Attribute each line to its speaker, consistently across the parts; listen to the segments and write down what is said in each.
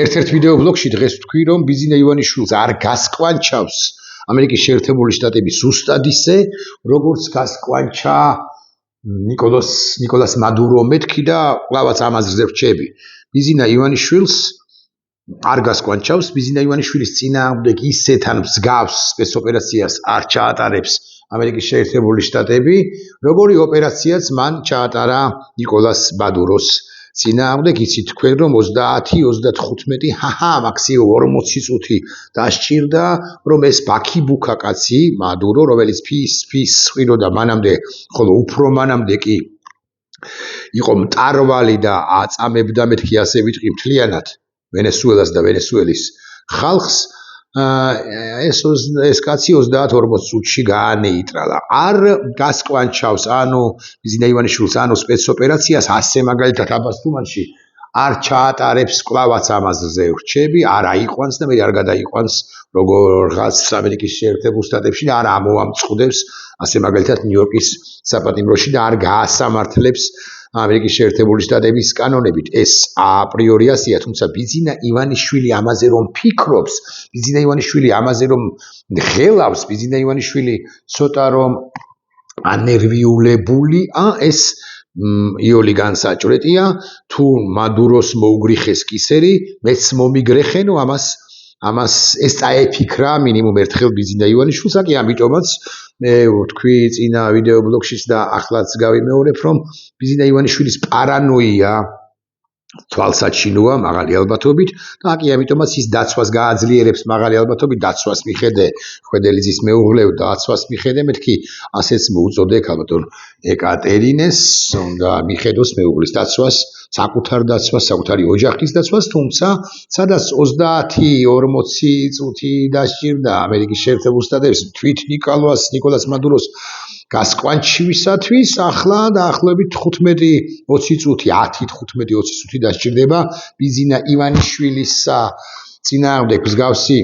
Speaker 1: ერთ-ერთ ვიდეო ბლოგში დღეს ვთქვი, რომ ბიზინა ივანიშვილს არ გასკვანჩავს ამერიკის შეერთებული შტატების ზუსტად ისე, როგორც გასკვანჩა ნიკოლას მადურო მეთქი და ყველაც ამაზე რჩები. ბიზინა ივანიშვილს არ გასკვანჩავს, ბიზინა ივანიშვილის წინააღმდეგ ისეთ ან მსგავს სპეცოპერაციას არ ჩაატარებს ამერიკის შეერთებული შტატები, როგორი ოპერაციაც მან ჩაატარა ნიკოლას მადუროს წინააღმდეგ. იცით თქვენ რომ 30-35 მაქსიმუმ 40 წუთი დასჭირდა, რომ ეს ბაქიბუქა კაცი მადურო, რომელიც ფის სვიროდა მანამდე, ხოლო უფრო მანამდე კი იყო მტარვალი და აწამებდა მეთქი ასე ვიტყვი მთლიანად ვენესუელას და ვენესუელის ხალხს, ეს კაცი 30-40 წუთში გაანეიტრალა. არ გასკვანჩავს ანუ ბიზინა ივანიშვილს ანუ სპეცოპერაციას, ასე მაგალითად აბას თუმანში არ ჩაატარებს კლავაც ამაზე რჩები, არ აიყვანს და მე არ გადაიყვანს როგორღაც ამერიკის შეერთებულ შტატებში და არ ამოამწყდებს ასე მაგალითად ნიუ-იორკის საპატიმროში და არ გაასამართლებს ამერიკის შეერთებული შტატების კანონებით. ეს აპრიორი ასეა, თუმცა ბიზინა ივანიშვილი ამაზე რომ ფიქრობს, ბიზინა ივანიშვილი ამაზე რომ ღელავს, ბიზინა ივანიშვილი ცოტა რომ ანერვიულებული, ეს იოლი განსაჭრეტია, თუ მადუროს მოუგრიხეს კისერი, მეც მომიგრეხენო ამას ეს წაეფიქრა მინიმუმ ერთხელ ბიზინა ივანიშვილს, კი ამიტომაც მე ვთქვი წინა ვიდეო ბლოგშიც და ახლაც გავიმეორებ, რომ ბიზინა ივანიშვილის პარანოია თვალსაჩინოა მაღალი ალბათობით და კი ამიტომაც ის დაცვას გააძლიერებს მაღალი ალბათობით, დაცვას მიხედე ხვედელიძის მეუღლე დაცვას მიხედე მეთქი ასეც მოუწოდე ქალბატონ ეკატერინეს უნდა მიხედოს მეუღლის დაცვას, საკუთარ დაცვას, საკუთარი ოჯახის დაცვას, თუმცა სადაც 30-40 წუთი დასჭირდა ამერიკის შეერთებულ შტატებს თვით ნიკოლას მადუროს გასკვანჩივისათვის, ახლა დაახლოებით 15-20 წუთი, 10-15-20 წუთი დასჭირდება ბიზინა ივანიშვილის წინააღმდეგ მსგავსი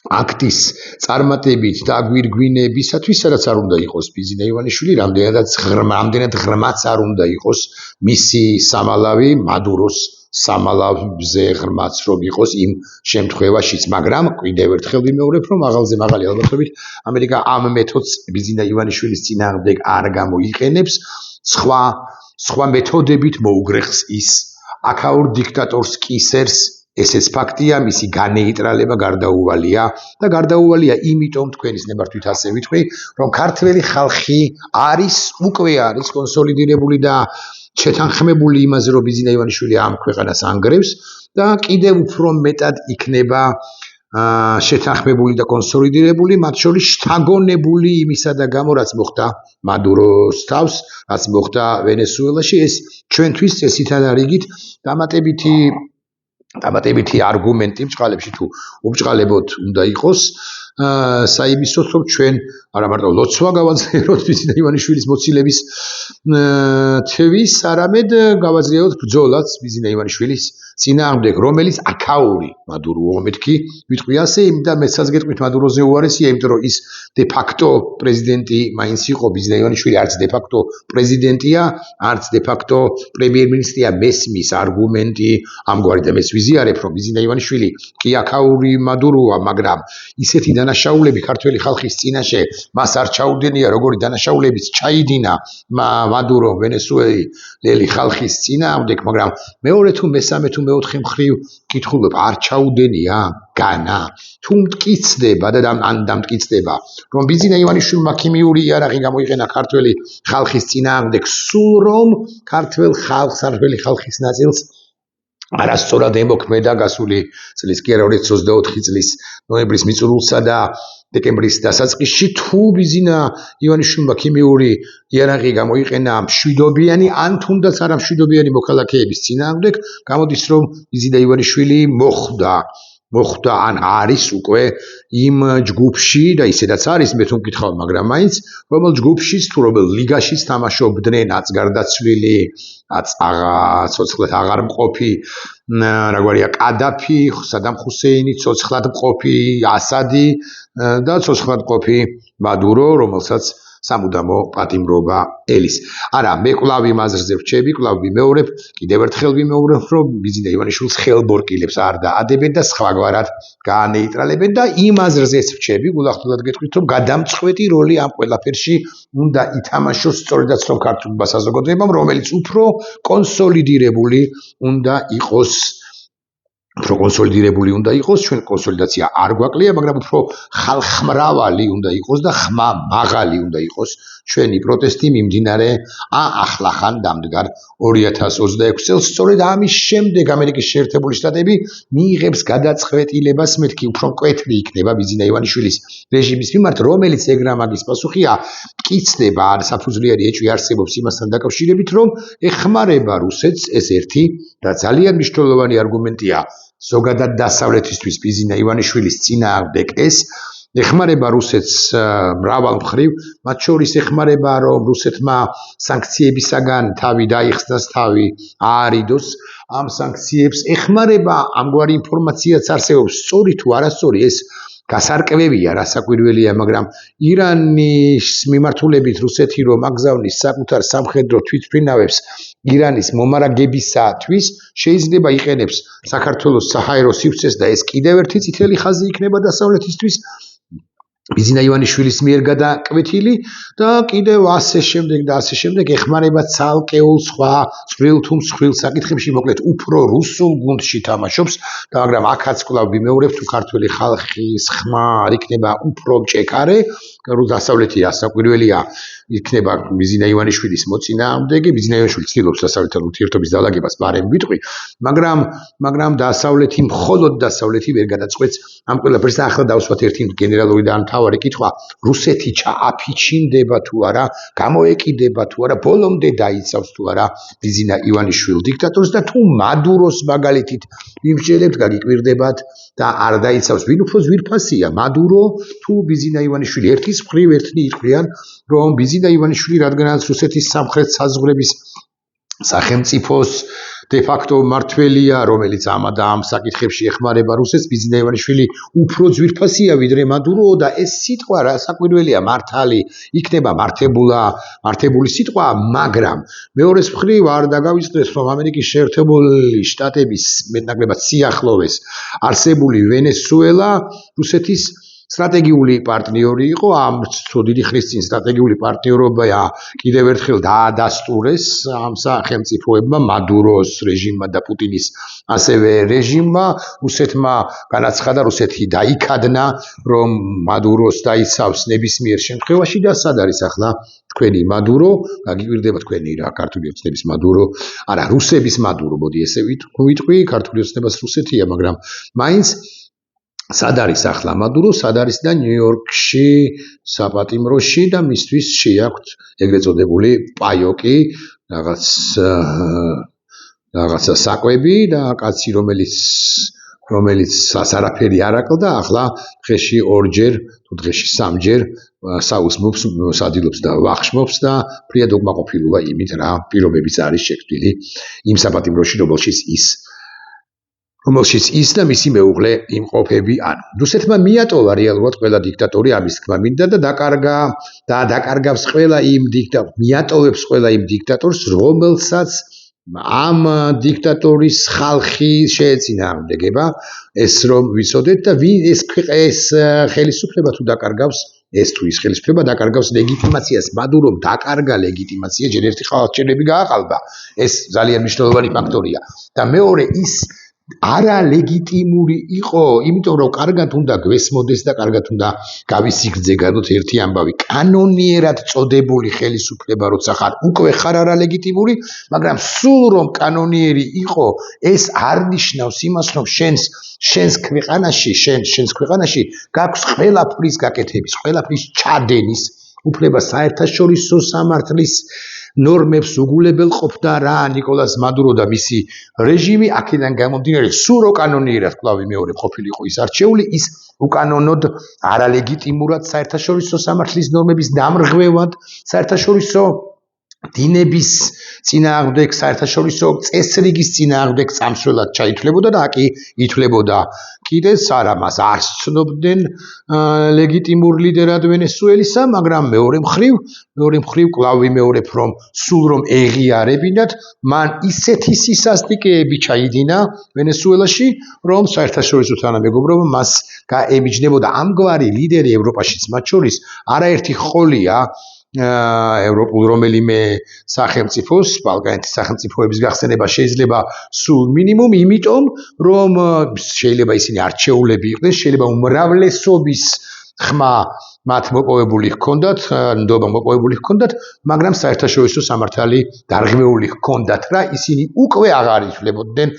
Speaker 1: აქტის წარმატებით და გვირგვინებისათვის, სადაც არ უნდა იყოს ბიზინა ივანიშვილი, რამდენად ღრმაც არ უნდა იყოს მისი სამალავი მადუროს სამალავზე ღრმაც რომ იყოს იმ შემთხვევაშიც, მაგრამ კიდევ ერთხელ ვიმეორებ, რომ მაღალი ალბათობით ამერიკა ამ მეთოდს ბიზინა ივანიშვილის წინააღმდეგ არ გამოიყენებს, სხვა მეთოდებით მოუგრეხს ის აქაურ დიქტატორს კისერს. ესეც ფაქტია, მისი განეიტრალება გარდაუვალია და გარდაუვალია იმიტომ თქვენის ნებართვით ასე ვიტყვი, რომ ქართველი ხალხი უკვე არის კონსოლიდირებული და შეთანხმებული იმაზე, რომ ბიზინა ივანიშვილი ამ ქვეყანას ანგრევს და კიდევ უფრო მეტად იქნება შეთანხმებული და კონსოლიდირებული, მათ შორის შთაგონებული იმისა და გამო, რაც მოხდა მადუროს თავს, რაც მოხდა ვენესუელაში, ეს ჩვენთვის წესითა და რიგით დამატებითი არგუმენტი ბჭყალებში თუ უბჭყალებოდ უნდა იყოს, საიმისოდ რომ ჩვენ არა მარტო ლოცვა გავაძლიეროთ ბიზინა ივანიშვილის მოცილების თვის, არამედ გავაძლიეროთ ბრძოლაც ბიზინა ივანიშვილის წინააღმდეგ, რომელიც აქაური მადურო მეთქი ვიტყვი ასე, და მეცაც გეტყვით მადუროზე უარესია, იმიტომ რომ ის დე-ფაქტო პრეზიდენტი მაინც იყო, ბიზინა ივანიშვილი არც დე-ფაქტო პრეზიდენტია, არც დე-ფაქტო პრემიერ-მინისტრია, მესმის არგუმენტი ამგვარი და მეც ვიზიარებ, რომ ბიზინა ივანიშვილი კი აქაური მადუროა, მაგრამ ისეთი დანაშაულები ქართველი ხალხის წინაშე მას არ ჩაუდენია, როგორი დანაშაულებიც ჩაიდინა მადურო ვენესუელელი ხალხის წინააღმდეგ, მაგრამ მეორე თუ მესამე თუ მეოთხე მხრივ კითხულობ, არ ჩაუდენია განა. თუ მტკიცდება და დამტკიცდება, რომ ბიზინა ივანიშვილმა ქიმიური იარაღი გამოიყენა ქართველი ხალხის წინააღმდეგ, სულ რომ ქართველი ხალხის ნაწილს არასწორად ემოქმედა გასული წლის კი არა 2024 წლის ნოემბრის მიწურულსა და დეკემბრის დასაწყისში, თუ ბიზინა ივანიშვილმა ქიმიური იარაღი გამოიყენა მშვიდობიანი ან თუნდაც არა მშვიდობიანი მოქალაქეების წინააღმდეგ, გამოდის რომ ბიზინა ივანიშვილი მოხვდა ან არის უკვე იმ ჯგუფში და ისედაც არის, მე თუ მკითხავ, მაგრამ მაინც რომელ ჯგუფშიც თუ რომელ ლიგაშიც თამაშობდნენ, აც გარდაცვლილი, აც ცოცხლად აღარ მყოფი, რაგვარია კადაფი, სადამ ხუსეინი, ცოცხლად მყოფი ასადი და ცოცხლად მყოფი მადურო, რომელსაც სამუდამო პატიმრობა ელის. არა, მე კვლავ იმ აზრზე ვრჩები, კვლავ ვიმეორებ, კიდევ ერთხელ ვიმეორებ, რომ ბიზნე ივანიშვილს ხელბორკილებს არ დაადებენ და სხვაგვარად გაანეიტრალებენ და იმ აზრზეც ვრჩები, გულახდილად გეტყვით, რომ გადამწყვეტი როლი ამ ყველაფერში უნდა ითამაშოს სწორედაც რომ ქართულმა საზოგადოებამ, რომელიც უფრო კონსოლიდირებული უნდა იყოს. უფრო კონსოლიდირებული უნდა იყოს, ჩვენ კონსოლიდაცია არ გვაკლია, მაგრამ უფრო ხალხმრავალი უნდა იყოს და ხმა მაღალი უნდა იყოს ჩვენი პროტესტი მიმდინარე ახლახან დამდგარ 2026 წელს. სწორედ ამის შემდეგ ამერიკის შეერთებული შტატები მიიღებს გადაწყვეტილებას, მეთქი უფრო მკვეთრი იქნება ბიზნა ივანიშვილის რეჟიმის მიმართ, რომელიც ეგრა მაგის პასუხია მტკიცდება ან საფუძვლიანი ეჭვი არსებობს იმასთან დაკავშირებით, რომ ეხმარება რუსეთს, ეს ერთი და ძალიან მნიშვნელოვანი არგუმენტია ზოგადად დასავლეთისთვის ბიზნა ივანიშვილის წინააღმდეგ ეს ეხმარება რუსეთს მრავალ მხრივ, მათ შორის ეხმარება რომ რუსეთმა სანქციებისაგან თავი დაიხსნას, თავი აარიდოს ამ სანქციებს, ეხმარება ამგვარი ინფორმაციაც არსებობს, სწორი თუ არასწორი ეს გასარკვევია, რასაკვირველია, მაგრამ ირანის მიმართულებით რუსეთი რომ აგზავნის საკუთარ სამხედრო თვითმფრინავებს ირანის მომარაგებისათვის შეიძლება იყენებს საქართველოს საჰაერო სივრცეს და ეს კიდევ ერთი წითელი ხაზი იქნება დასავლეთისთვის ბიზნა ივანიშვილის მიერ გადაკვეთილი და კიდევ ასე შემდეგ ეხმარება ცალკეულ სხვა წვრილ თუ მსხვილ საკითხებში, მოკლედ უფრო რუსულ გუნდში თამაშობს და მაგრამ აქაც კვლავ ვიმეორებ თუ ქართველი ხალხის ხმა არ იქნება უფრო მჭექარე, დასავლეთი ასაკვირველია იქნება ბიზნა ივანიშვილის მოწინააღმდეგე, ბიზნა ივანიშვილი ცდილობს დასავლეთთან ურთიერთობის დალაგებას, ბარემ ვიტყვი, მაგრამ დასავლეთი მხოლოდ დასავლეთი ვერ გადაწყვეტს ამ ყველაფერს. ახლა დავსვათ ერთი გენერალური და მთავარი კითხვა, რუსეთი ჩააფიჩინდება თუ არა, გამოეკიდება თუ არა, ბოლომდე დაიცავს თუ არა ბიზნა ივანიშვილ დიქტატორს და თუ მადუროს მაგალითით ვიმსჯელებთ, გაგიკვირდებათ და არ დაიცავს, ვინ უფრო ძვირფასია, მადურო თუ ბიზნა ივანიშვილი. ერთის მხრივ ერთნი იტყვიან, რომ ბიზნა ივანიშვილი, რადგანაც რუსეთის სამხრეთ საზღვრების სახელმწიფოს de-facto მმართველია, რომელიც ამ საკითხებში ეხმარება რუსეთს, ბიზნა ივანიშვილი უფრო ძვირფასია ვიდრე მადურო და ეს სიტყვა რასაკვირველია, მართალი იქნება მართებული სიტყვა, მაგრამ მეორეს მხრივ არ დაგავიწყდეს, რომ ამერიკის შეერთებული შტატების მეტნაკლებად სიახლოვეს არსებული ვენესუელა რუსეთის სტრატეგიული პარტნიორი იყო, ამ დიდი ხნის წინ სტრატეგიული პარტნიორობა კიდევ ერთხელ დაადასტურეს ამ სახელმწიფოებმა, მადუროს რეჟიმმა და პუტინის ასევე რეჟიმმა, რუსეთმა განაცხადა, რუსეთი დაიქადნა, რომ მადუროს დაიცავს ნებისმიერ შემთხვევაში და სად არის ახლა თქვენი მადურო, გაგიკვირდება თქვენი რა ქართული ოცნების მადურო, არა, რუსების მადურო, მოდი ესე ვიტყვი, ქართული ოცნებას რუსეთია, მაგრამ მაინც სად არის ახლა მადურო, სად არის და ნიუ-იორკში საპატიმროში და მისთვის შეაქვთ ეგრეთ წოდებული პაიოკი, რაღაცა საკვები და კაცი რომელიც არაფერი არ აკლდა, ახლა დღეში ორჯერ თუ დღეში სამჯერ საუზმობს, სადილობს და ვახშმობს და ფრიად უკმაყოფილოა იმით რა პირობებიც არის შექმნილი იმ საპატიმროში, რომელშიც ის და მისი მეუღლე იმყოფები ან. რუსეთმა მიატოვა რეალურად ყველა დიქტატორი, ამის თქმა მინდა და დაკარგავს ყველა იმ მიატოვებს ყველა იმ დიქტატორს, რომელსაც ამ დიქტატორის ხალხი შეეწინააღმდეგება, ეს რომ ვიცოდეთ და ეს ხელისუფლება თუ დაკარგავს, ეს თუ ის ხელისუფლება დაკარგავს ლეგიტიმაციას, მადურომ დაკარგა ლეგიტიმაცია, ჯერ ერთი ხალხჭერები გააყალბა, ეს ძალიან მნიშვნელოვანი ფაქტორია და მეორე ის არა ლეგიტიმური იყო, იმიტომ რომ კარგად უნდა გვესმოდეს და კარგად უნდა გავისიგრძეგანოთ ერთი ამბავი. კანონიერად წოდებული ხელისუფლება როცა ხარ, უკვე ხარ არა ლეგიტიმური, მაგრამ სულ რომ კანონიერი იყო, ეს არ ნიშნავს იმას, რომ შენს ქვეყანაში გაქვს ყველაფრის გაკეთების, ყველაფრის ჩადენის უფლება, საერთაშორისო სამართლის ნორმებს უგულებელყოფდა რა ნიკოლას მადურო და მისი რეჟიმი, აქედან გამომდინარე, სულ რო კანონიერად კვლავ მეორე ყოფილიყო ის არჩეული, ის უკანონოდ არალეგიტიმურად საერთაშორისო სამართლის ნორმების დამრღვევად, საერთაშორისო დინების წინააღმდეგ საერთაშორისო წესრიგის წინააღმდეგ წამსვლელად ჩაითვლებოდა და აკი ითვლებოდა კიდეც არა მას არ ცნობდნენ ლეგიტიმურ ლიდერად ვენესუელისა, მაგრამ მეორე მხრივ კვლავ ვიმეორებ რომ სულ რომ ეღიარებინათ მან ისეთი სისასტიკეები ჩაიდინა ვენესუელაში რომ საერთაშორისო თანამეგობრობა მას გაემიჯნებოდა ამგვარი ლიდერი ევროპაშიც მათ შორის არაერთი ხოლია ევროპულ რომელიმე სახელმწიფოს, ბალკანეთის სახელმწიფოების გახსენება შეიძლება სულ მინიმუმ, იმიტომ რომ შეიძლება ისინი არჩეულები იყვნენ, შეიძლება უმრავლესობის ხმა მათ მოპოვებული ჰქონდათ, ნდობა მოპოვებული ჰქონდათ, მაგრამ საერთაშორისო სამართალი დარღვეული ჰქონდათ რა ისინი უკვე აღარ ითვლებოდნენ,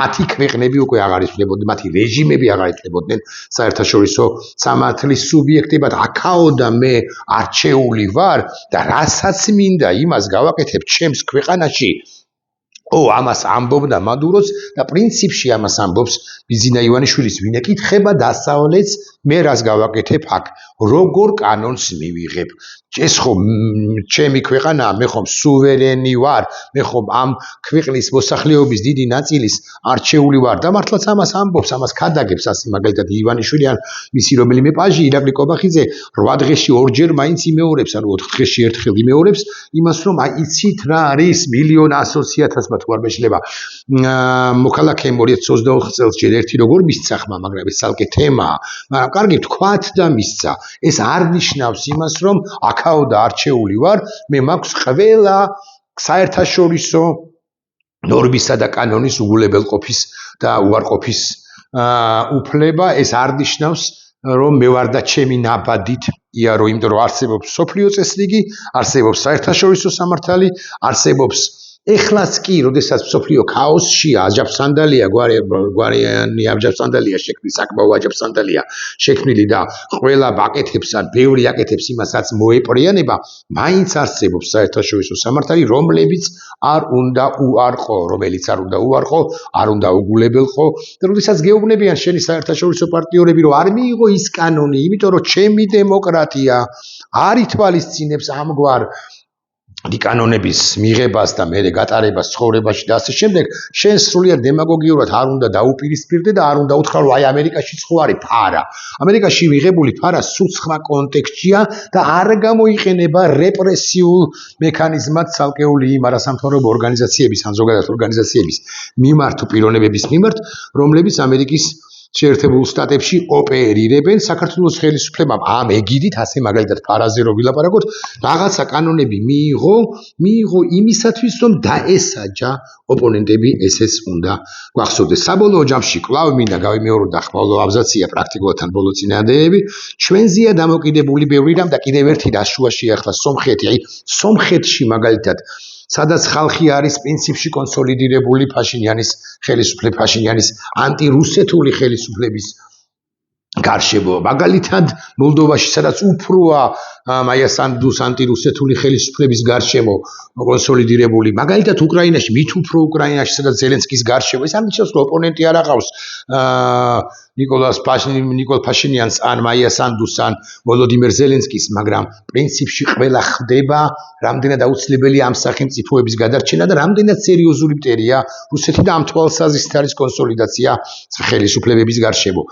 Speaker 1: მათი ქვეყნები უკვე აღარ ითვლებოდნენ, მათი რეჟიმები აღარ ითვლებოდნენ საერთაშორისო სამართლის სუბიექტებად. აქაოდა მე არჩეული ვარ და რასაც მინდა იმას გავაკეთებ ჩემს ქვეყანაში. ამას ამბობდა მადუროც და პრინციპში ამას ამბობს ბიზინა ივანიშვილის ვინ ეკითხება დასავლეთს მე რას გავაკეთებ აქ როგორ კანონს მივიღებ ეს ხომ ჩემი ქვეყანაა მე ხომ სუვერენი ვარ მე ხომ ამ ქვეყნის მოსახლეობის დიდი ნაწილის არჩეული ვარ და მართლაც ამას ამბობს ამას ქადაგებს ასე მაგალითად ივანიშვილი ან მისი რომელიმე პაჟი ირაკლი კობახიძე 8 დღეში ორჯერ მაინც იმეორებს ანუ 4 დღეში ერთხელ იმეორებს იმას რომ აი იცით რა არის მილიონ 100,000 თუ არ მეშლება მოქალაქემ 2024 წელს ჯერ ერთი როგორ მისცა ხმა მაგრამ ეს ცალკე თემაა მაგრამ კარგი თქვათ და მისცა ეს არ ნიშნავს იმას რომ აქაოდა არჩეული ვარ მე მაქვს ყველა საერთაშორისო ნორმისა და კანონის უგულებელყოფის და უარყოფის უფლება ეს არ ნიშნავს რომ მე ვარ და ჩემი ნაბადით იარო იმიტომ რომ არსებობს სოფლიო წესრიგი არსებობს საერთაშორისო სამართალი არსებობს ეხლაც კი, როდესაც სოფლიო ქაოსშია, აჯაფსანდალია, გვარიანი აჯაფსანდალია შექმნილი, საკმაო აჯაფსანდალია შექმნილი და ყველა აკეთებს ან ბევრი აკეთებს იმას, რაც მოეპრიანება, მაინც არსებობს საერთაშორისო სამართალი, რომელიც არ უნდა უარყო, რომელიც არ უნდა უარყო, არ უნდა უგულებელყო და როდესაც გეუბნებიან შენი საერთაშორისო პარტნიორები, რომ არ მიიღო ის კანონი, იმიტომ რომ ჩემი დემოკრატია არ ითვალისწინებს ამგვარ კანონების მიღებას და მე გატარებას ცხოვრებაში და ასე შემდეგ შენ სრულიად დემაგოგიურად არ უნდა დაუპირისპირდე და არ უნდა უთხრა რომ აი ამერიკაში ცხვარი ფარა ამერიკაში მიღებული ფარა სულ სხვა კონტექსტია და არ გამოიყენება რეპრესიულ მექანიზმად ცალკეული იმ არასამთავრობო ორგანიზაციების ან ზოგადად ორგანიზაციების მიმართ თუ პიროვნებების მიმართ რომლებიც ამერიკის შეერთებულ შტატებში ოპერირებენ საქართველოს ხელისუფლებამ ამ ეგიდით ასე მაგალითად ფარაზე რო ვილაპარაკოთ რაღაცა კანონები მიიღო იმისათვის რომ დაესაჯა ოპონენტები ესეც უნდა გვახსოვდეს საბოლოო ჯამში კვლავ მინდა გავიმეოროთ და ხმალო აბზაცია პრაქტიკულად ან ბოლო წინადადები ჩვენზეა დამოკიდებული ბევრი რამ და კიდევ ერთი რაშუაშია ახლა სომხეთი აი სომხეთში მაგალითად სადაც ხალხი არის პრინციპში კონსოლიდირებული ფაშინიანის ხელისუფლების ფაშინიანის ანტირუსეთული ხელისუფლების გარშემო მაგალითად მოლდოვაში სადაც უფროა მაია სანდუს ანტირუსეთული ხელისუფლების გარშემო კონსოლიდირებული მაგალითად უკრაინაში მით უფრო უკრაინაში სადაც ზელენსკის გარშემო ეს ამიჩავს რომ ოპონენტი არ აყავს ნიკოლ ფაშინიანს ან მაია სანდუს ან ვოლოდიმირ ზელენსკის მაგრამ პრინციპში ყველა ხდება რამდენად აუცილებელია ამ სახელმწიფოების გადარჩენა და რამდენად სერიოზული მტერია რუსეთი და ამ თვალსაზრისით არის კონსოლიდაცია ხელისუფლებების გარშემო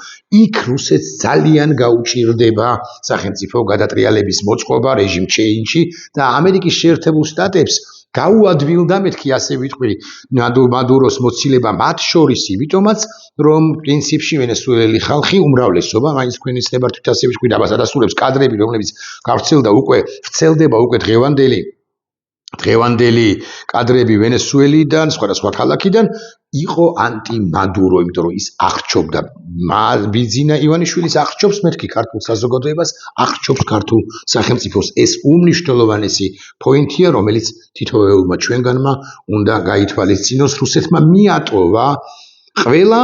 Speaker 1: იქ რუსეთს ძალიან გაუჭირდება სახელმწიფო გადატრიალების მოწყობა რეჟიმ ჩეინჯი და ამერიკის შეერთებულ შტატებს გაუადვილდა მეთქი ასე ვიტყვი მადუროს მოცილება მათ შორის იმიტომაც რომ პრინციპში ვენესუელელი ხალხი უმრავლესობა მაინც თქვენი ცნებართვით ასე ვიტყვი და მას ადასტურებს კადრები რომლებიც გავრცელდა უკვე ვრცელდება უკვე დღევანდელი კადრები ვენესუელიდან სხვადასხვა ქალაქიდან იყო ანტიმადურო იმიტომ რომ ის აღრჩობდა ბიზინა ივანიშვილის აღრჩობს მეთქი ქართულ საზოგადოებას აღრჩობს ქართულ სახელმწიფოს ეს უმნიშვნელოვანესი პოინტია რომელიც თითოეულმა ჩვენგანმა უნდა გაითვალისწინოს რუსეთმა მიატოვა ყველა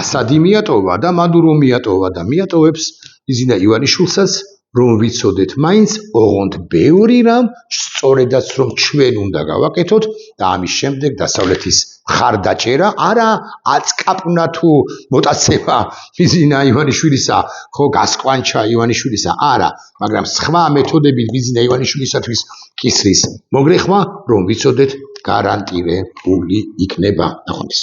Speaker 1: ასადი მიატოვა და მადურო მიატოვა და მიატოვებს ბიზინა ივანიშვილსაც რომ ვიცოდეთ მაინც ოღონდ ბევრი რამ სწორედაც რომ ჩვენ უნდა გავაკეთოთ და ამის შემდეგ დასავლეთის მხარდაჭერა არა აწკაპნა თუ მოტაცება ბიზინა ივანიშვილისა ხო გასკვანჩა ივანიშვილისა არა მაგრამ სხვა მეთოდებით ბიზინა ივანიშვილისათვის კისრის მოგრეხვა რომ ვიცოდეთ გარანტირებული იქნება. ნახვამდის.